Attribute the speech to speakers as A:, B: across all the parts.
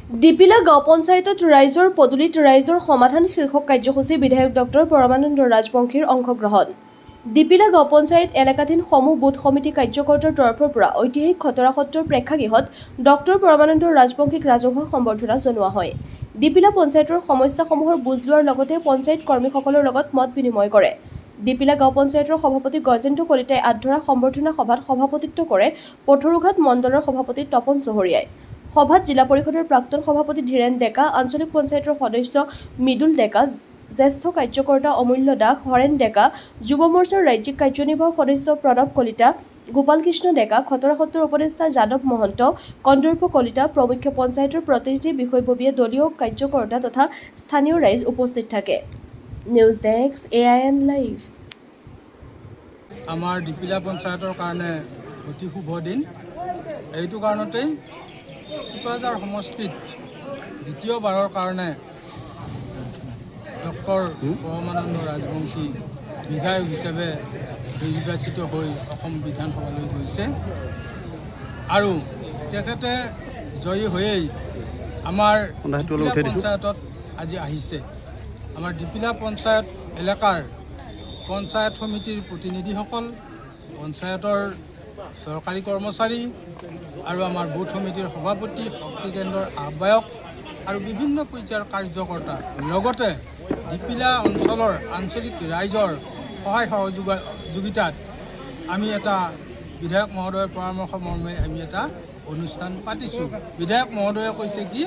A: ডিপিলা গাঁও পঞ্চায়তত ৰাইজৰ পদূলিত ৰাইজৰ সমাধান শীৰ্ষক কাৰ্যসূচী বিধায়ক ডক্টৰ পৰমানন্দ ৰাজবংশীৰ অংশগ্ৰহণ। ডিপিলা গাঁও পঞ্চায়ত এলেকাধীন সমূহ বুথ সমিতি কাৰ্যকৰ্তাৰ তৰফৰ পৰা ঐতিহাসিক খতৰা সত্ৰৰ প্ৰেক্ষাগৃহত ডক্টৰ পৰমানন্দ ৰাজবংশীক ৰাজহুৱা সম্বৰ্ধনা জনোৱা হয়। ডিপিলা পঞ্চায়তৰ সমস্যাসমূহৰ বুজ লোৱাৰ লগতে পঞ্চায়ত কৰ্মীসকলৰ লগত মত বিনিময় কৰে। ডিপিলা গাঁও পঞ্চায়তৰ সভাপতি গজেন্দ্ৰ কলিতাই আধৰা সম্বৰ্ধনা সভাত সভাপতিত্ব কৰে পথৰুঘাট মণ্ডলৰ সভাপতি তপন চহৰীয়াই। সভাত জিলা পৰিষদৰ প্ৰাক্তন সভাপতি ধীৰেন ডেকা, আঞ্চলিক পঞ্চায়তৰ সদস্য মৃদুল ডেকা, জ্যেষ্ঠ কাৰ্যকৰ্তা অমূল্য দাস, হৰেণ ডেকা, যুৱ মৰ্চাৰ ৰাজ্যিক কাৰ্যনিৰ্বাহক সদস্য প্ৰণৱ কলিতা, গোপাল কৃষ্ণ ডেকা, খতৰা সত্ৰৰ উপদেষ্টা যাদৱ মহন্ত, কন্দৰ্প কলিতা প্ৰমুখ্য পঞ্চায়তৰ প্ৰতিনিধি বিষয়ববীয়া দলীয় কাৰ্যকৰ্তা তথা স্থানীয় ৰাইজ উপস্থিত থাকে। News desk AIN live.
B: আমাৰ ডিপিলা পঞ্চায়তৰ কাৰণে অতি শুভ দিন। এইটো কাৰণতেই চিপাঝাৰ সমষ্টিত দ্বিতীয়বাৰৰ কাৰণে ডক্টৰ পৰমানন্দ ৰাজবংশী বিধায়ক হিচাপে নিৰ্বাচিত হৈ অসম বিধানসভালৈ গৈছে আৰু তেখেতে জয়ী হৈয়েই আমাৰ ডিপিলা পঞ্চায়তত আজি আহিছে। আমাৰ ডিপিলা পঞ্চায়ত এলেকাৰ পঞ্চায়ত সমিতিৰ প্ৰতিনিধিসকল, পঞ্চায়তৰ চৰকাৰী কৰ্মচাৰী আৰু আমাৰ বুথ সমিতিৰ সভাপতি, শক্তি কেন্দ্ৰৰ আহ্বায়ক আৰু বিভিন্ন পৰ্যায়ৰ কাৰ্যকৰ্তা, লগতে ডিপিলা অঞ্চলৰ আঞ্চলিক ৰাইজৰ সহায় সহযোগিতাত আমি এটা বিধায়ক মহোদয়ৰ পৰামৰ্শ মৰ্মে আমি এটা অনুষ্ঠান পাতিছোঁ। বিধায়ক মহোদয়ে কৈছে কি,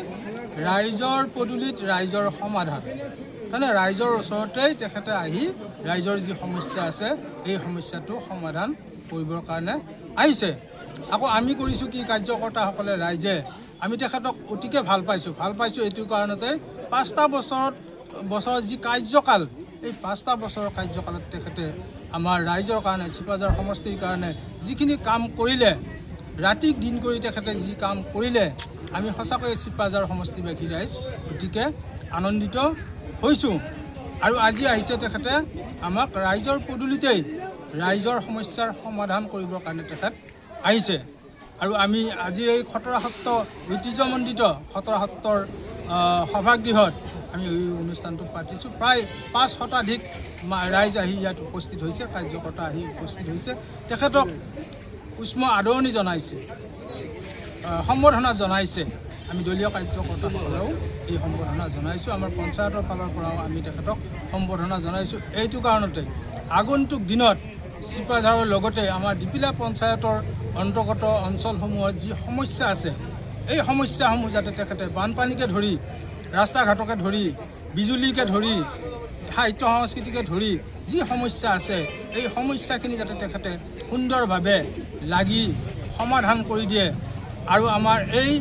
B: ৰাইজৰ পদূলিত ৰাইজৰ সমাধান, মানে ৰাইজৰ ওচৰতেই তেখেতে আহি ৰাইজৰ যি সমস্যা আছে এই সমস্যাটো সমাধান কৰিবৰ কাৰণে আহিছে। আকৌ আমি কৰিছোঁ কি, কাৰ্যকৰ্তাসকলে ৰাইজে আমি তেখেতক অতিকে ভাল পাইছোঁ এইটো কাৰণতে 5টা বছৰৰ যি কাৰ্যকাল, এই 5টা বছৰৰ কাৰ্যকালত তেখেতে আমাৰ ৰাইজৰ কাৰণে, চিপাঝাৰ সমষ্টিৰ কাৰণে যিখিনি কাম কৰিলে, ৰাতি দিন কৰি তেখেতে যি কাম কৰিলে, আমি সঁচাকৈ চিপাঝাৰ সমষ্টিবাসী ৰাইজ অতিকে আনন্দিত হৈছোঁ। আৰু আজি আহিছে তেখেতে আমাক ৰাইজৰ পদূলিতেই ৰাইজৰ সমস্যাৰ সমাধান কৰিবৰ কাৰণে তেখেত আহিছে। আৰু আমি আজি এই খতৰা সত্ৰ ঐতিহ্যমণ্ডিত খতৰা সত্ৰৰ সভাগৃহত আমি এই অনুষ্ঠানটো পাতিছোঁ। প্ৰায় 5 শতাধিক ৰাইজ আহি ইয়াত উপস্থিত হৈছে, কাৰ্যকৰ্তা আহি উপস্থিত হৈছে। তেখেতক উষ্ম আদৰণি জনাইছে, সম্বৰ্ধনা জনাইছে। আমি দলীয় কাৰ্যকৰ্তাসকলেও এই সম্বৰ্ধনা জনাইছোঁ, আমাৰ পঞ্চায়তৰ ফালৰ পৰাও আমি তেখেতক সম্বৰ্ধনা জনাইছোঁ। এইটো কাৰণতে আগন্তুক দিনত চিপাঝাৰৰ লগতে আমাৰ ডিপিলা পঞ্চায়তৰ অন্তৰ্গত অঞ্চলসমূহত যি সমস্যা আছে, এই সমস্যাসমূহ যাতে তেখেতে বানপানীকে ধৰি, ৰাস্তা ঘাটকে ধৰি, বিজুলীকে ধৰি, সাহিত্য সংস্কৃতিকে ধৰি যি সমস্যা আছে, এই সমস্যাখিনি যাতে তেখেতে সুন্দৰভাৱে লাগি সমাধান কৰি দিয়ে আৰু আমাৰ এই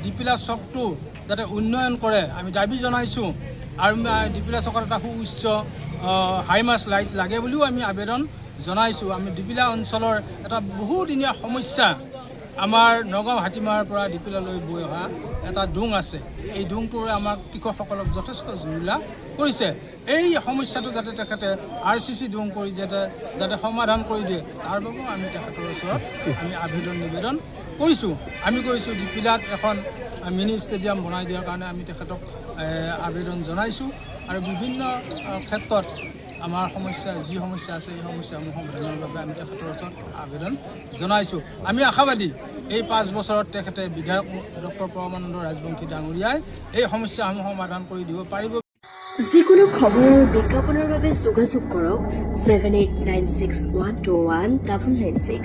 B: ডিপিলা চকটো যাতে উন্নয়ন কৰে আমি দাবী জনাইছোঁ। আৰু ডিপিলা চকত এটা সুউচ্চ হাইমাছ লাইট লাগে বুলিও আমি আবেদন জনাইছোঁ। আমি ডিপিলা অঞ্চলৰ এটা বহুদিনীয়া সমস্যা, আমাৰ নগাঁও হাতীমাৰ পৰা ডিপিলালৈ বৈ অহা এটা ডোং আছে, এই ডোংটোৱে আমাৰ কৃষকসকলক যথেষ্ট জুৰুলা কৰিছে। এই সমস্যাটো যাতে তেখেতে RCC ডোং কৰি যাতে সমাধান কৰি দিয়ে, তাৰ বাবেও আমি তেখেতৰ ওচৰত আমি নিবেদন কৰিছোঁ। আমি কৰিছোঁ ডিপিলাত এখন মিনি ষ্টেডিয়াম বনাই দিয়াৰ কাৰণে আমি তেখেতক আবেদন জনাইছোঁ। আৰু বিভিন্ন ক্ষেত্ৰত আমাৰ যি সমস্যা আছে এই সমস্যাসমূহ সমাধানৰ বাবে আমি তেখেতৰ ওচৰত আবেদন জনাইছোঁ। আমি আশাবাদী এই 5 বছৰত তেখেতে বিধায়ক ডক্টৰ পৰমানন্দ ৰাজবংশী ডাঙৰীয়াই এই সমস্যাসমূহ সমাধান কৰি দিব পাৰিব।
A: যিকোনো খবৰৰ বিজ্ঞাপনৰ বাবে যোগাযোগ কৰক 7896121996।